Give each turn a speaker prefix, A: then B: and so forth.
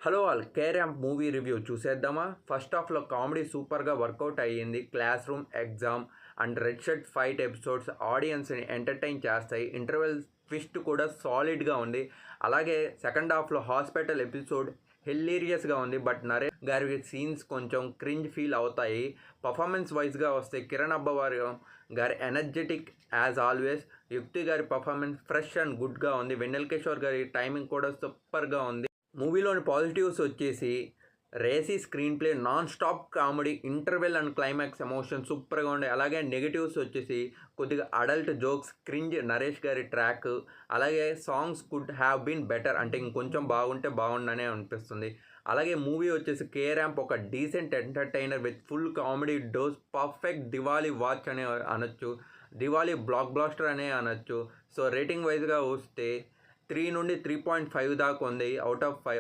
A: Hello all కేర్యాంప్ movie review చూసేద్దామా. First హాఫ్లో comedy సూపర్గా వర్కౌట్ అయ్యింది. Class room, exam and red shirt fight episodes ఆడియన్స్ని ఎంటర్టైన్ చేస్తాయి. ఇంటర్వెల్ ట్విస్ట్ కూడా సాలిడ్గా ఉంది. అలాగే సెకండ్ హాఫ్లో హాస్పిటల్ ఎపిసోడ్ హిల్లీరియస్గా ఉంది. బట్ నరేష్ గారి సీన్స్ కొంచెం క్రింజ్ ఫీల్ అవుతాయి. పర్ఫార్మెన్స్ వైజ్గా వస్తే కిరణ్ అబ్బవర్ గారి ఎనర్జెటిక్ యాజ్ ఆల్వేస్. యుక్తి గారి పర్ఫార్మెన్స్ ఫ్రెష్ అండ్ గుడ్గా ఉంది. వెన్నెల్ కిషోర్ గారి టైమింగ్ కూడా సూపర్గా ఉంది. మూవీలోని పాజిటివ్స్ వచ్చేసి racy screen play, non stop comedy, interval and climax emotion సూపర్గా ఉండే. అలాగే నెగిటివ్స్ వచ్చేసి కొద్దిగా అడల్ట్ జోక్స్, క్రింజ్ నరేష్ గారి ట్రాక్, అలాగే songs could have been better, అంటే ఇంకొంచెం బాగుంటే బాగుండనే అనిపిస్తుంది. అలాగే మూవీ వచ్చేసి కేర్యాంప్ ఒక decent entertainer with full comedy dose, perfect Diwali watch అనే అనొచ్చు, దివాళీ బ్లాక్ బ్లాస్టర్ అనే అనొచ్చు. సో రేటింగ్ వైజ్గా వస్తే 3 నుండి 3.5 దాకా ఉంది అవుట్ ఆఫ్ 5.